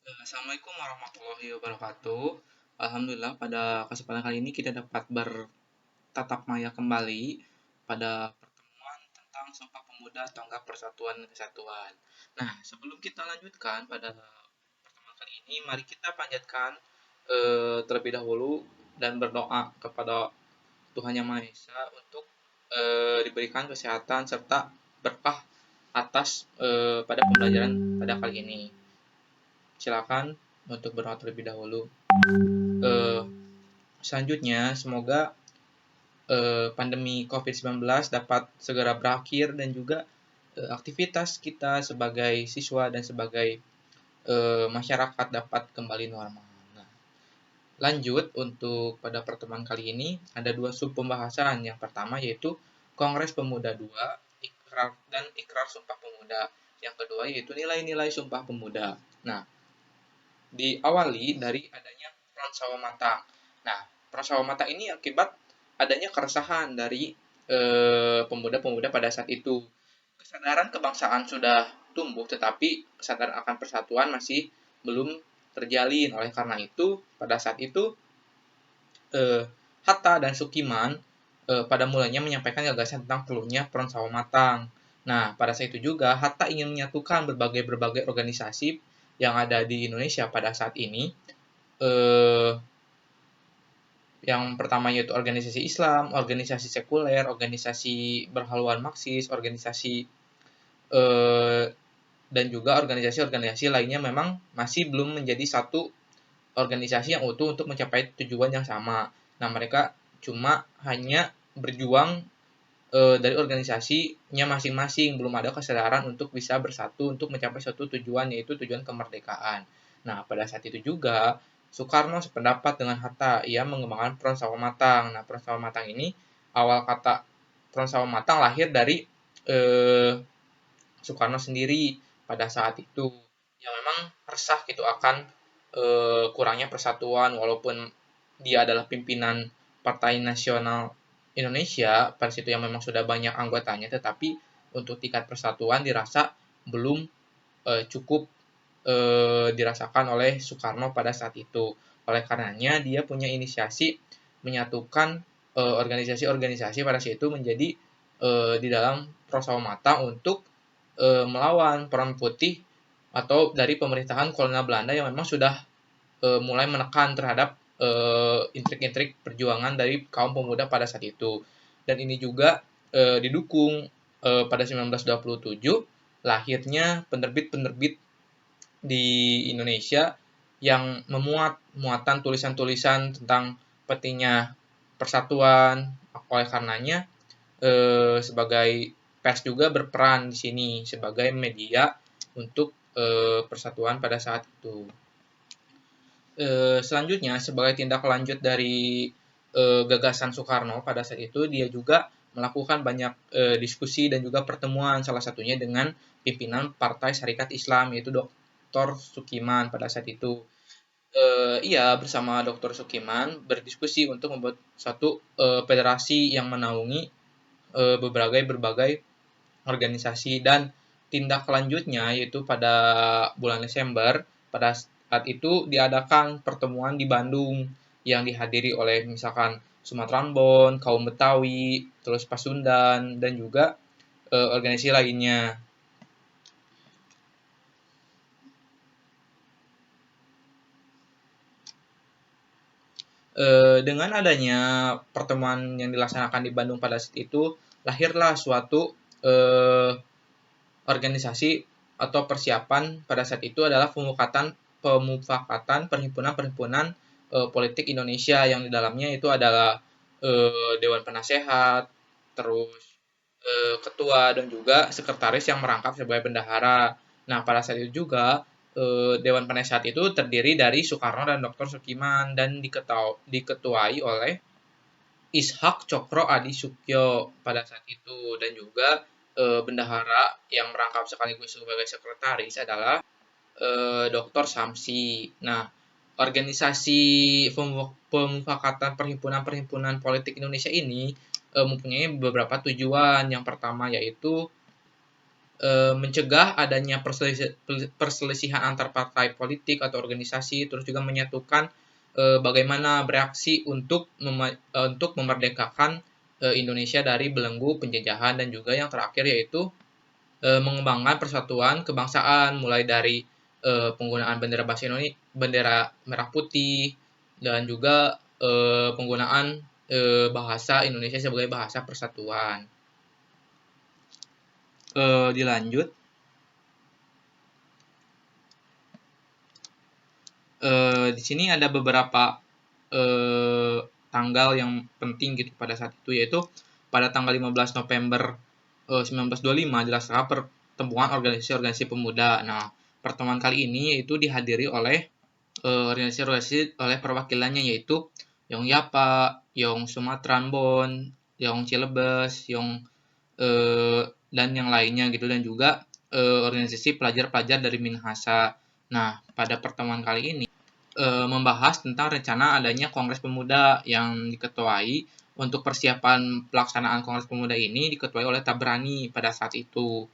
Assalamualaikum warahmatullahi wabarakatuh. Alhamdulillah pada kesempatan kali ini kita dapat bertatap maya kembali pada pertemuan tentang Sumpah Pemuda Tonggak Persatuan dan Kesatuan. Nah, sebelum kita lanjutkan pada pertemuan kali ini, mari kita panjatkan terlebih dahulu dan berdoa kepada Tuhan Yang Maha Esa untuk diberikan kesehatan serta berkah atas pada pembelajaran pada kali ini. Silakan untuk berdoa terlebih dahulu. Eh, Selanjutnya, semoga pandemi COVID-19 dapat segera berakhir dan juga aktivitas kita sebagai siswa dan sebagai masyarakat dapat kembali normal. Nah, lanjut untuk pada pertemuan kali ini ada dua sub pembahasan. Yang pertama yaitu Kongres Pemuda 2, Ikrar dan Ikrar Sumpah Pemuda. Yang kedua yaitu nilai-nilai Sumpah Pemuda. Nah, diawali dari adanya peran Sawamata. Nah, peran Sawamata ini akibat adanya keresahan dari pemuda-pemuda pada saat itu. Kesadaran kebangsaan sudah tumbuh, tetapi kesadaran akan persatuan masih belum terjalin. Oleh karena itu, pada saat itu Hatta dan Sukiman pada mulanya menyampaikan gagasan tentang perlunya peran Sawamatang. Nah, pada saat itu juga Hatta ingin menyatukan berbagai organisasi yang ada di Indonesia pada saat ini. Yang pertama yaitu organisasi Islam, organisasi sekuler, organisasi berhaluan Marxis, organisasi dan juga organisasi-organisasi lainnya memang masih belum menjadi satu organisasi yang utuh untuk mencapai tujuan yang sama. Nah, mereka cuma hanya berjuang dari organisasinya masing-masing, belum ada kesadaran untuk bisa bersatu untuk mencapai suatu tujuan, yaitu tujuan kemerdekaan. Nah, pada saat itu juga Soekarno sependapat dengan Hatta. Ia mengembangkan Front Sawamatang. Nah, Front Sawamatang ini awal kata Front Sawamatang lahir dari Soekarno sendiri pada saat itu, yang memang resah gitu akan kurangnya persatuan, walaupun dia adalah pimpinan Partai Nasional Indonesia pada situ yang memang sudah banyak anggotanya, tetapi untuk tingkat persatuan dirasa belum cukup dirasakan oleh Soekarno pada saat itu. Oleh karenanya dia punya inisiasi menyatukan organisasi-organisasi pada saat itu menjadi di dalam Prosawamata untuk melawan peran putih atau dari pemerintahan kolonial Belanda yang memang sudah mulai menekan terhadap intrik-intrik perjuangan dari kaum pemuda pada saat itu. Dan ini juga didukung pada 1927 lahirnya penerbit-penerbit di Indonesia yang memuat muatan tulisan-tulisan tentang pentingnya persatuan. Oleh karenanya sebagai pers juga berperan di sini sebagai media untuk persatuan pada saat itu. Selanjutnya, sebagai tindak lanjut dari gagasan Soekarno pada saat itu, dia juga melakukan banyak diskusi dan juga pertemuan, salah satunya dengan pimpinan Partai Syarikat Islam, yaitu Dr. Sukiman pada saat itu. Ia bersama Dr. Sukiman berdiskusi untuk membuat satu federasi yang menaungi berbagai organisasi, dan tindak lanjutnya yaitu pada bulan Desember pada saat itu diadakan pertemuan di Bandung yang dihadiri oleh misalkan Sumatera Ambon, kaum Betawi, terus Pasundan dan juga organisasi lainnya. Dengan adanya pertemuan yang dilaksanakan di Bandung pada saat itu, lahirlah suatu organisasi atau persiapan pada saat itu adalah pemufakatan perhimpunan-perhimpunan politik Indonesia yang di dalamnya itu adalah Dewan Penasehat, terus ketua dan juga sekretaris yang merangkap sebagai bendahara. Nah, pada saat itu juga Dewan Penasehat itu terdiri dari Soekarno dan Dr. Sukiman dan diketuai oleh Ishak Cokro Adi Sukyo pada saat itu, dan juga bendahara yang merangkap sekaligus sebagai sekretaris adalah Dr. Samsi. Nah, organisasi pemufakatan perhimpunan-perhimpunan politik Indonesia ini mempunyai beberapa tujuan. Yang pertama yaitu mencegah adanya perselisihan antar partai politik atau organisasi, terus juga menyatukan bagaimana bereaksi untuk memerdekakan Indonesia dari belenggu penjajahan, dan juga yang terakhir yaitu mengembangkan persatuan kebangsaan mulai dari penggunaan bendera bahasa Indonesia, bendera merah putih, dan juga penggunaan bahasa Indonesia sebagai bahasa persatuan. Dilanjut, di sini ada beberapa tanggal yang penting gitu pada saat itu, yaitu pada tanggal 15 November 1925 dilaksanakan pertemuan organisasi-organisasi pemuda. Nah, pertemuan kali ini yaitu dihadiri oleh organisasi-organisasi oleh perwakilannya, yaitu Yong Yapa, Yong Sumatran Bon, Yong Cilebes, Yong dan yang lainnya gitu, dan juga organisasi pelajar-pelajar dari Minahasa. Nah, pada pertemuan kali ini membahas tentang rencana adanya Kongres Pemuda yang diketuai. Untuk persiapan pelaksanaan Kongres Pemuda ini diketuai oleh Tabrani pada saat itu.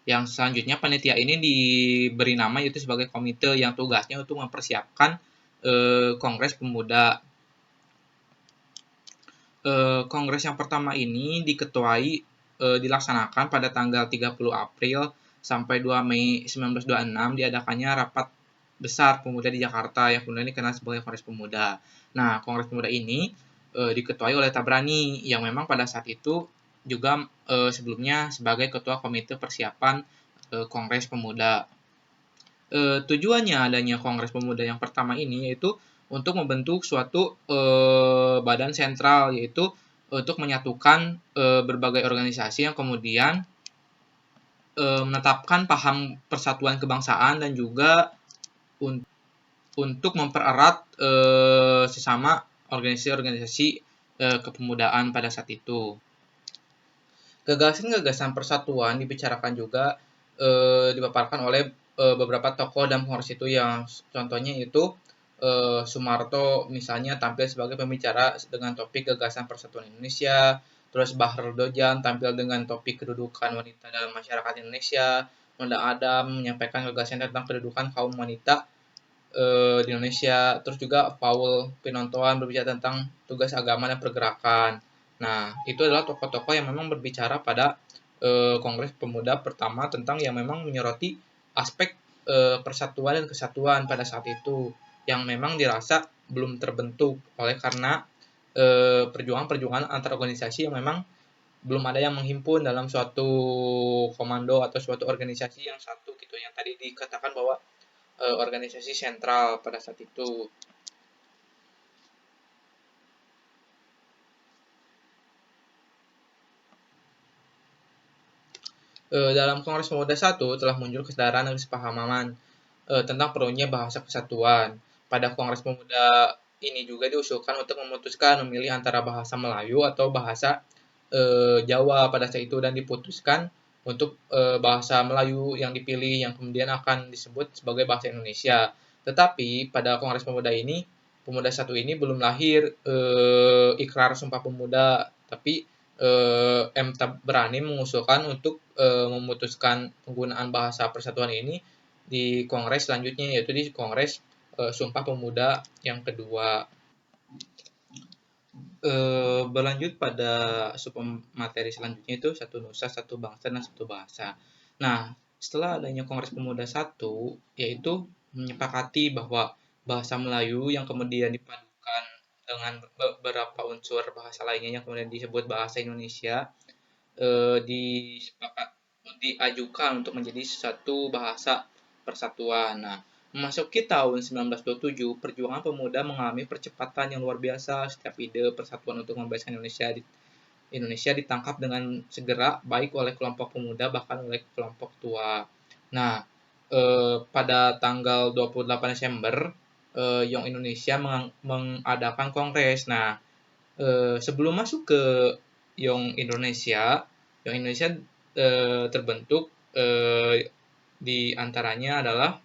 Yang selanjutnya panitia ini diberi nama yaitu sebagai komite yang tugasnya untuk mempersiapkan Kongres Pemuda. Kongres yang pertama ini diketuai dilaksanakan pada tanggal 30 April sampai 2 Mei 1926 diadakannya rapat besar pemuda di Jakarta yang kemudian dikenal sebagai Kongres Pemuda. Nah, Kongres Pemuda ini diketuai oleh Tabrani yang memang pada saat itu juga sebelumnya sebagai ketua komite persiapan Kongres Pemuda. Tujuannya adanya Kongres Pemuda yang pertama ini yaitu untuk membentuk suatu badan sentral, yaitu untuk menyatukan berbagai organisasi yang kemudian menetapkan paham persatuan kebangsaan dan juga untuk mempererat sesama organisasi-organisasi kepemudaan pada saat itu. Gagasan-gagasan persatuan dibicarakan juga dipaparkan oleh beberapa tokoh dalam kongres itu, yang contohnya itu Soemarto misalnya tampil sebagai pembicara dengan topik gagasan persatuan Indonesia, terus Bahrul Dojan tampil dengan topik kedudukan wanita dalam masyarakat Indonesia, Nanda Adam menyampaikan gagasan tentang kedudukan kaum wanita di Indonesia, terus juga Paul Pinontoan berbicara tentang tugas agama dan pergerakan. Nah, itu adalah tokoh-tokoh yang memang berbicara pada Kongres Pemuda pertama tentang yang memang menyoroti aspek persatuan dan kesatuan pada saat itu, yang memang dirasa belum terbentuk oleh karena perjuangan-perjuangan antar organisasi yang memang belum ada yang menghimpun dalam suatu komando atau suatu organisasi yang satu gitu, yang tadi dikatakan bahwa organisasi sentral pada saat itu. Dalam Kongres Pemuda 1 telah muncul kesadaran dan kesepahaman tentang perlunya bahasa kesatuan. Pada Kongres Pemuda ini juga diusulkan untuk memutuskan memilih antara bahasa Melayu atau bahasa Jawa pada saat itu, dan diputuskan untuk bahasa Melayu yang dipilih yang kemudian akan disebut sebagai bahasa Indonesia. Tetapi pada Kongres Pemuda ini, Pemuda 1 ini belum lahir ikrar Sumpah Pemuda, tapi M. Tabrani mengusulkan untuk memutuskan penggunaan bahasa persatuan ini di Kongres selanjutnya, yaitu di Kongres Sumpah Pemuda yang kedua. Berlanjut pada submateri selanjutnya itu satu nusa, satu bangsa, dan satu bahasa. Nah, setelah adanya Kongres Pemuda 1, yaitu menyepakati bahwa bahasa Melayu yang kemudian dipadukan dengan beberapa unsur bahasa lainnya yang kemudian disebut bahasa Indonesia diajukan untuk menjadi satu bahasa persatuan. Nah, memasuki tahun 1927, perjuangan pemuda mengalami percepatan yang luar biasa. Setiap ide persatuan untuk membebaskan Indonesia ditangkap dengan segera, baik oleh kelompok pemuda bahkan oleh kelompok tua. Nah, pada tanggal 28 Desember, Young Indonesia mengadakan kongres. Nah, sebelum masuk ke Young Indonesia terbentuk di antaranya adalah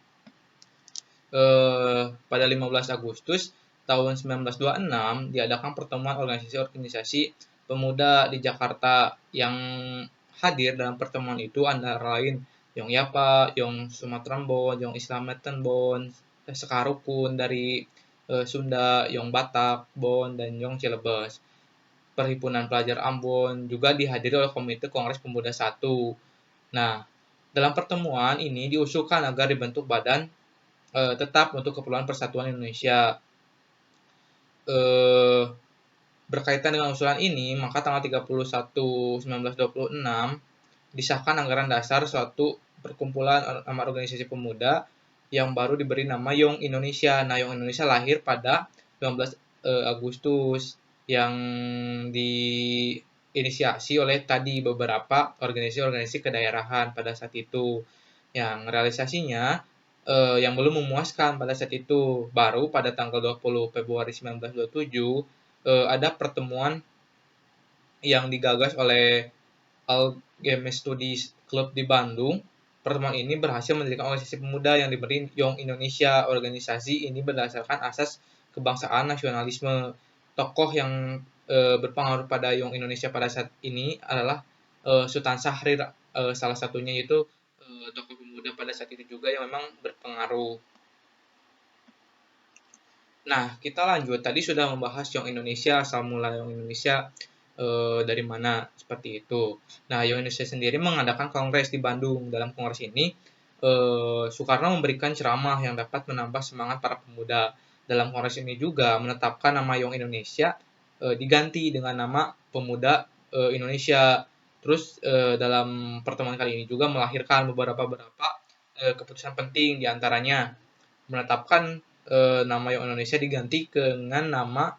pada 15 Agustus tahun 1926 diadakan pertemuan organisasi-organisasi pemuda di Jakarta yang hadir dalam pertemuan itu antara lain Yong Yapa, Yong Sumatrambon, Yong Islametenbon, Sekarukun dari Sunda, Yong Batak, Bon, dan Yong Cilebes. Perhimpunan Pelajar Ambon juga dihadiri oleh Komite Kongres Pemuda 1. Nah, dalam pertemuan ini diusulkan agar dibentuk badan tetap untuk keperluan persatuan Indonesia. Berkaitan dengan usulan ini, maka tanggal 31/1926 disahkan anggaran dasar suatu perkumpulan nama organisasi pemuda yang baru diberi nama Young Indonesia. Nah, Young Indonesia lahir pada 15 Agustus yang diinisiasi oleh tadi beberapa organisasi-organisasi kedaerahan pada saat itu. Yang realisasinya yang belum memuaskan pada saat itu. Baru pada tanggal 20 Februari 1927 ada pertemuan yang digagas oleh Alchemist Studies Club di Bandung. Pertemuan ini berhasil mendirikan organisasi pemuda yang diberi Young Indonesia. Organisasi ini berdasarkan asas kebangsaan nasionalisme. Tokoh yang berpengaruh pada Young Indonesia pada saat ini adalah Sultan Syahrir, salah satunya yaitu tokoh pemuda pada saat itu juga yang memang berpengaruh. Nah, kita lanjut. Tadi sudah membahas Young Indonesia, asal mula Young Indonesia dari mana, seperti itu. Nah, Young Indonesia sendiri mengadakan kongres di Bandung. Dalam kongres ini, Soekarno memberikan ceramah yang dapat menambah semangat para pemuda. Dalam kongres ini juga menetapkan nama Young Indonesia diganti dengan nama Pemuda Indonesia. Terus dalam pertemuan kali ini juga melahirkan beberapa keputusan penting, diantaranya menetapkan nama Young Indonesia diganti dengan nama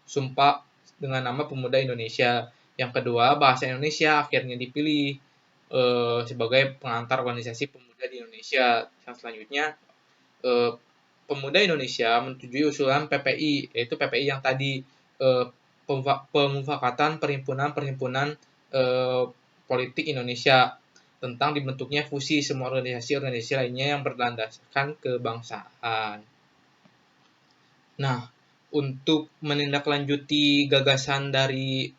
Sumpah dengan nama Pemuda Indonesia. Yang kedua, bahasa Indonesia akhirnya dipilih sebagai pengantar organisasi pemuda di Indonesia. Yang selanjutnya, Pemuda Indonesia menyetujui usulan PPI, yaitu PPI yang tadi pemufakatan perhimpunan-perhimpunan politik Indonesia tentang dibentuknya fusi semua organisasi-organisasi lainnya yang berlandaskan kebangsaan. Nah, untuk menindaklanjuti gagasan dari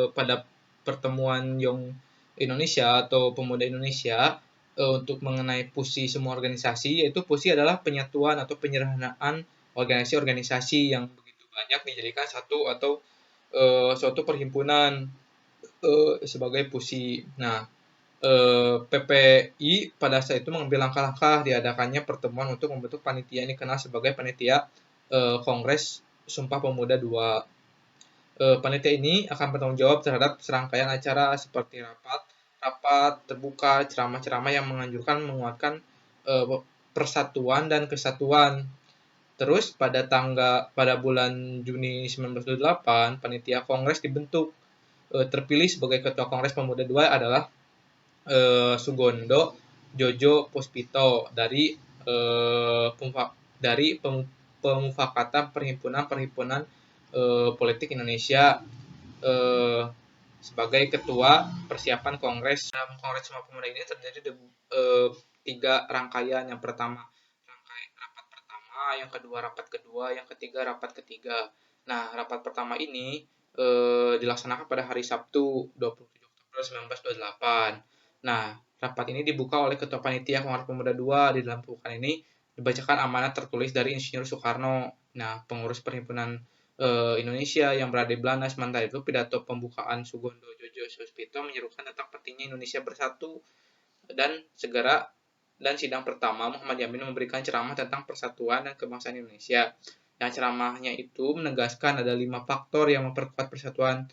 pada pertemuan Young Indonesia atau Pemuda Indonesia untuk mengenai fusi semua organisasi, yaitu fusi adalah penyatuan atau penyederhanaan organisasi-organisasi yang begitu banyak dijadikan satu atau suatu perhimpunan sebagai fusi. Nah, PPI pada saat itu mengambil langkah-langkah diadakannya pertemuan untuk membentuk panitia ini dikenal sebagai panitia Kongres Sumpah Pemuda II. Panitia ini akan bertanggung jawab terhadap serangkaian acara seperti rapat terbuka, ceramah-ceramah yang menganjurkan persatuan dan kesatuan. Terus pada bulan Juni 1928 panitia Kongres dibentuk. Terpilih sebagai ketua Kongres Pemuda II adalah Sugondo Jojo Puspito dari pemufakatan perhimpunan politik Indonesia sebagai ketua persiapan Kongres. Dalam Kongres Sumpah Pemuda ini terjadi 3 rangkaian. Yang pertama rapat pertama, yang kedua rapat kedua, yang ketiga rapat ketiga. Nah, rapat pertama ini dilaksanakan pada hari Sabtu 27 Oktober 1928. Nah, rapat ini dibuka oleh Ketua Panitia Kongres Pemuda II. Di dalam pembukaan ini dibacakan amanat tertulis dari Insinyur Soekarno. Nah, pengurus Perhimpunan Indonesia yang berada di Belanda sementara itu pidato pembukaan Sugondo Jojo Puspito menyerukan tentang pentingnya Indonesia bersatu dan sidang pertama Muhammad Yamin memberikan ceramah tentang persatuan dan kebangsaan Indonesia. Yang ceramahnya itu menegaskan ada 5 faktor yang memperkuat persatuan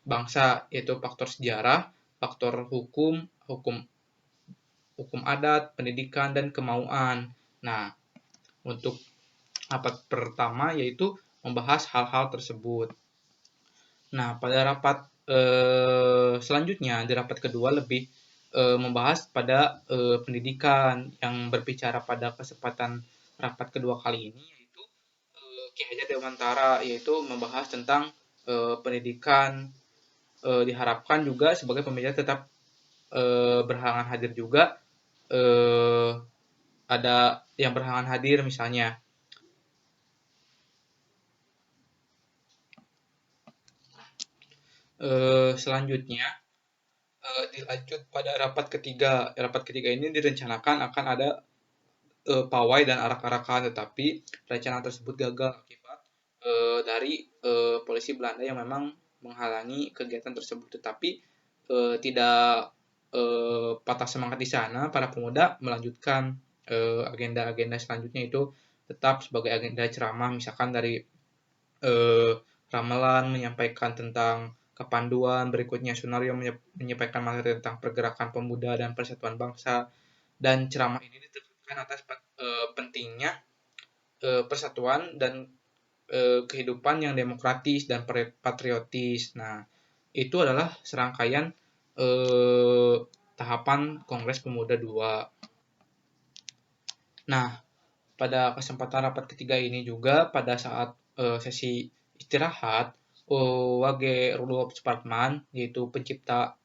bangsa, yaitu faktor sejarah, faktor hukum adat, pendidikan, dan kemauan. Nah, untuk rapat pertama yaitu membahas hal-hal tersebut. Nah, pada rapat selanjutnya, di rapat kedua lebih membahas pada pendidikan. Yang berbicara pada kesempatan rapat kedua kali ini yaitu Ki Hajar Dewantara, yaitu membahas tentang pendidikan. Diharapkan juga sebagai pembicara tetap berhalangan hadir juga, ada yang berhalangan hadir misalnya. Selanjutnya, dilanjut pada rapat ketiga. Rapat ketiga ini direncanakan akan ada pawai dan arak-arakan, tetapi rencana tersebut gagal akibat dari polisi Belanda yang memang menghalangi kegiatan tersebut. Tetapi tidak patah semangat di sana, para pemuda melanjutkan agenda-agenda selanjutnya, itu tetap sebagai agenda ceramah, misalkan dari ramalan menyampaikan tentang kepanduan, berikutnya Sunario menyampaikan materi tentang pergerakan pemuda dan persatuan bangsa, dan ceramah ini ditujukan atas pentingnya persatuan dan kehidupan yang demokratis dan patriotis. Nah, itu adalah serangkaian tahapan Kongres Pemuda II. Nah, pada kesempatan rapat ketiga ini juga pada saat sesi istirahat, Wage Rudolf Supratman, yaitu pencipta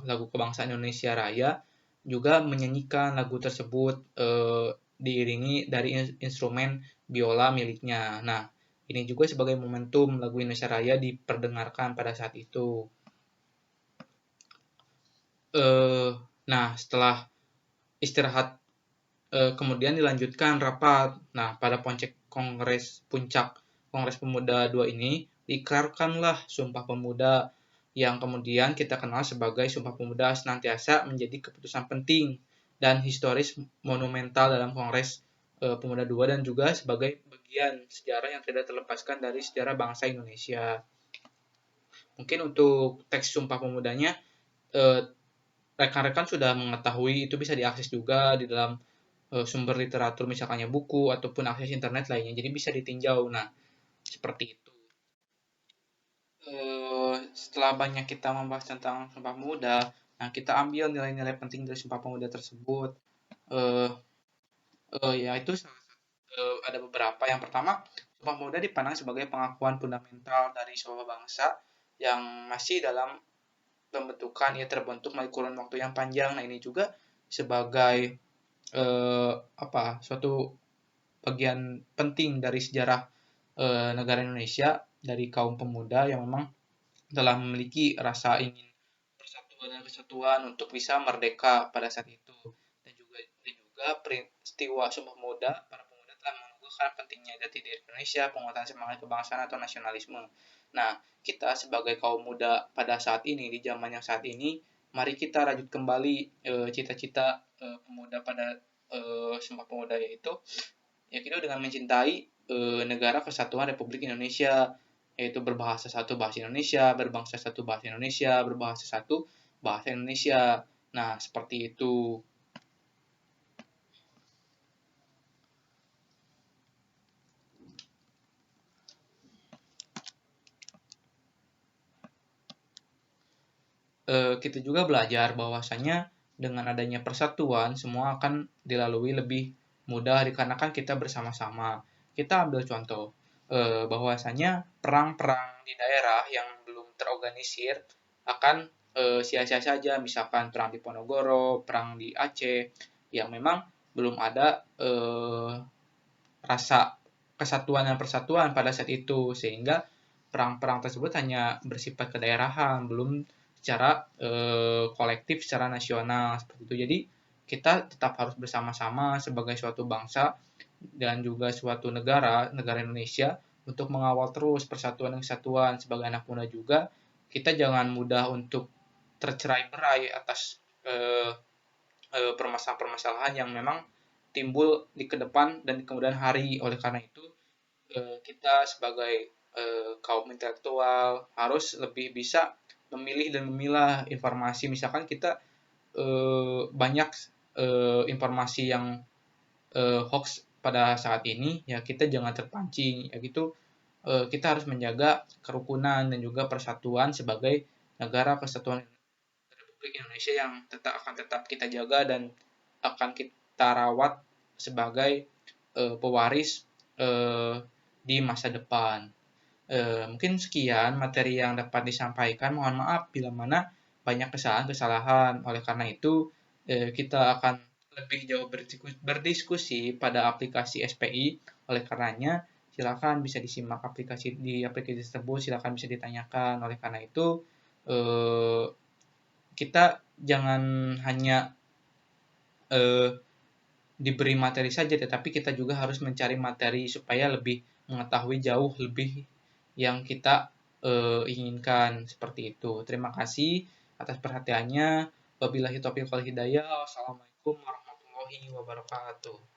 lagu kebangsaan Indonesia Raya, juga menyanyikan lagu tersebut diiringi dari instrumen biola miliknya. Nah, ini juga sebagai momentum lagu Indonesia Raya diperdengarkan pada saat itu. Nah, setelah istirahat kemudian dilanjutkan rapat. Nah, pada puncak Kongres Pemuda II ini diikrarkanlah Sumpah Pemuda yang kemudian kita kenal sebagai Sumpah Pemuda senantiasa menjadi keputusan penting dan historis monumental dalam Kongres Pemuda II, dan juga sebagai bagian sejarah yang tidak terlepaskan dari sejarah bangsa Indonesia. Mungkin untuk teks Sumpah Pemudanya rekan-rekan sudah mengetahui, itu bisa diakses juga di dalam sumber literatur, misalkannya buku ataupun akses internet lainnya, jadi bisa ditinjau. Nah, seperti itu. Setelah banyak kita membahas tentang Sumpah Pemuda, nah kita ambil nilai-nilai penting dari Sumpah Pemuda tersebut. Uh, Yaitu ada beberapa. Yang pertama, Sumpah Pemuda dipandang sebagai pengakuan fundamental dari sebuah bangsa yang masih dalam pembentukan, ia terbentuk melalui kurun waktu yang panjang. Nah, ini juga sebagai suatu bagian penting dari sejarah negara Indonesia, dari kaum pemuda yang memang telah memiliki rasa ingin persatuan dan kesatuan untuk bisa merdeka pada saat itu. Dan juga peristiwa Sumpah Pemuda, para pemuda telah menunjukkan pentingnya jati diri Indonesia, penguatan semangat kebangsaan atau nasionalisme. Nah, kita sebagai kaum muda pada saat ini, di zaman yang saat ini, mari kita rajut kembali cita-cita pemuda pada Sumpah Pemuda, yaitu dengan mencintai negara kesatuan Republik Indonesia, yaitu berbahasa satu bahasa Indonesia, berbangsa satu bahasa Indonesia, berbahasa satu bahasa Indonesia. Nah, seperti itu. Kita juga belajar bahwasanya dengan adanya persatuan, semua akan dilalui lebih mudah dikarenakan kita bersama-sama. Kita ambil contoh, bahwasanya perang-perang di daerah yang belum terorganisir akan sia-sia saja, misalkan perang di Ponorogo, perang di Aceh, yang memang belum ada rasa kesatuan dan persatuan pada saat itu, sehingga perang-perang tersebut hanya bersifat kedaerahan, belum secara kolektif, secara nasional, seperti itu. Jadi kita tetap harus bersama-sama sebagai suatu bangsa dan juga suatu negara Indonesia, untuk mengawal terus persatuan dan kesatuan. Sebagai anak muda juga, kita jangan mudah untuk tercerai-berai atas permasalahan-permasalahan yang memang timbul di ke depan dan di kemudian hari. Oleh karena itu, kita sebagai kaum intelektual harus lebih bisa memilih dan memilah informasi. Misalkan kita banyak informasi yang hoax pada saat ini, ya kita jangan terpancing, ya gitu. Kita harus menjaga kerukunan dan juga persatuan sebagai negara kesatuan Republik Indonesia yang tetap kita jaga dan akan kita rawat sebagai pewaris di masa depan. Mungkin sekian materi yang dapat disampaikan. Mohon maaf bila mana banyak kesalahan-kesalahan. Oleh karena itu, kita akan lebih jauh berdiskusi pada aplikasi SPI. Oleh karenanya, silakan bisa disimak di aplikasi tersebut, silakan bisa ditanyakan. Oleh karena itu, eh, kita jangan hanya eh, diberi materi saja, tetapi kita juga harus mencari materi supaya lebih mengetahui jauh lebih yang kita inginkan seperti itu. Terima kasih atas perhatiannya. Wabillahi taufiq wal hidayah. Wassalamualaikum warahmatullahi wabarakatuh.